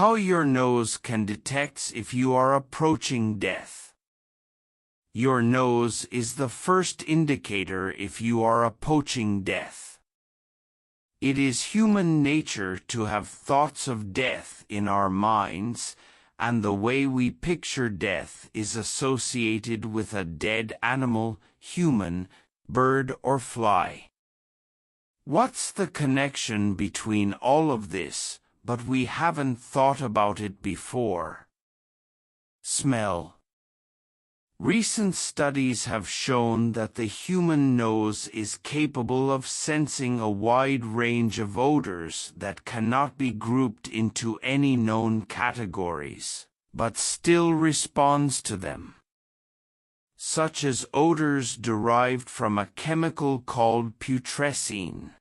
How your nose can detect if you are approaching death. Your nose is the first indicator if you are approaching death. It is human nature to have thoughts of death in our minds, and the way we picture death is associated with a dead animal, human, bird or fly. What's the connection between all of this, but we haven't thought about it before? Smell. Recent studies have shown that the human nose is capable of sensing a wide range of odors that cannot be grouped into any known categories, but still responds to them, such as odors derived from a chemical called putrescine.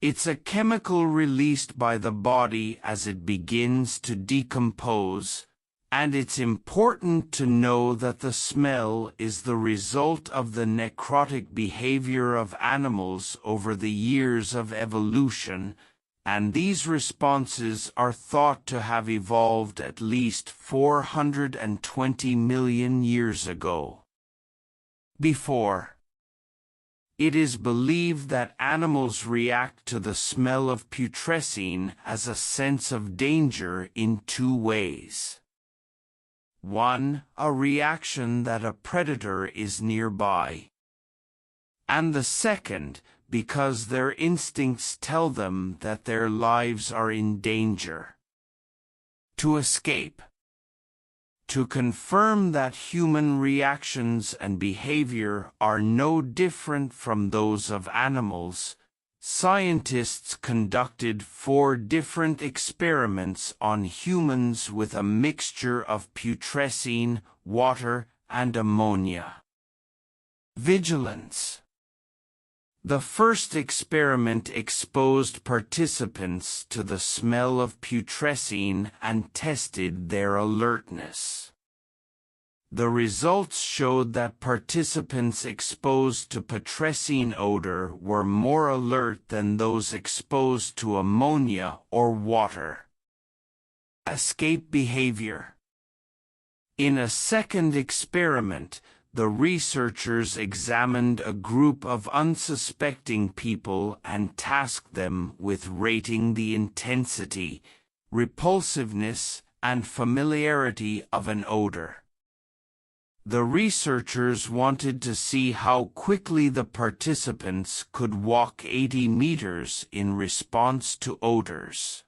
It's a chemical released by the body as it begins to decompose, and it's important to know that the smell is the result of the necrotic behavior of animals over the years of evolution, and these responses are thought to have evolved at least 420 million years ago. It is believed that animals react to the smell of putrescine as a sense of danger in two ways. 1. A reaction that a predator is nearby. And the second, because their instincts tell them that their lives are in danger. To escape. To confirm that human reactions and behavior are no different from those of animals, scientists conducted 4 different experiments on humans with a mixture of putrescine, water, and ammonia. Vigilance. The first experiment exposed participants to the smell of putrescine and tested their alertness. The results showed that participants exposed to putrescine odor were more alert than those exposed to ammonia or water. Escape behavior. In a second experiment, the researchers examined a group of unsuspecting people and tasked them with rating the intensity, repulsiveness, and familiarity of an odor. The researchers wanted to see how quickly the participants could walk 80 meters in response to odors.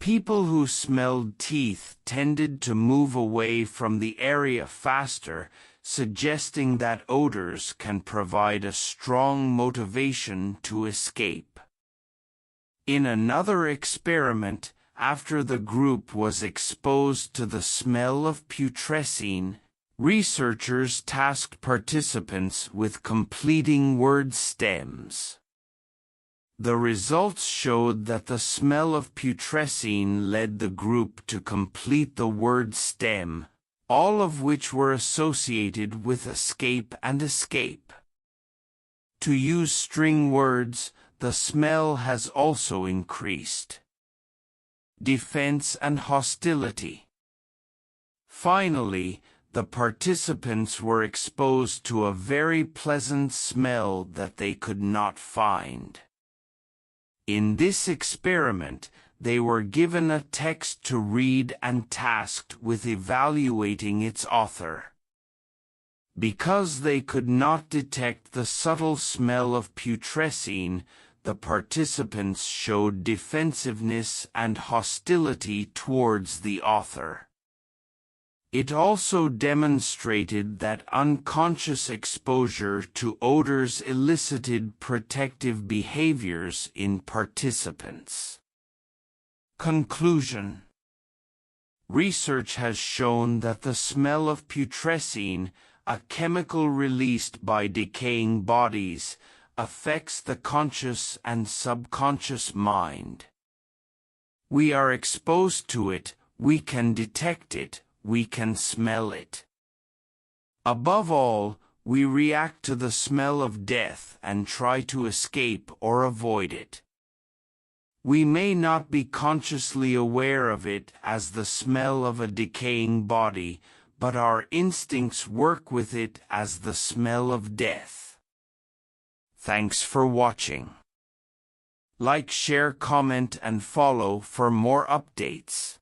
People who smelled teeth tended to move away from the area faster, suggesting that odors can provide a strong motivation to escape. In another experiment, after the group was exposed to the smell of putrescine, researchers tasked participants with completing word stems. The results showed that the smell of putrescine led the group to complete the word stem, all of which were associated with escape and escape. To use string words, the smell has also increased. Defense and hostility. Finally, the participants were exposed to a very pleasant smell that they could not find. In this experiment, they were given a text to read and tasked with evaluating its author. Because they could not detect the subtle smell of putrescine, the participants showed defensiveness and hostility towards the author. It also demonstrated that unconscious exposure to odors elicited protective behaviors in participants. Conclusion. Research has shown that the smell of putrescine, a chemical released by decaying bodies, affects the conscious and subconscious mind. We are exposed to it, we can detect it, we can smell it. Above all, we react to the smell of death and try to escape or avoid it. We may not be consciously aware of it as the smell of a decaying body, but our instincts work with it as the smell of death. Thanks for watching. Like, share, comment, and follow for more updates.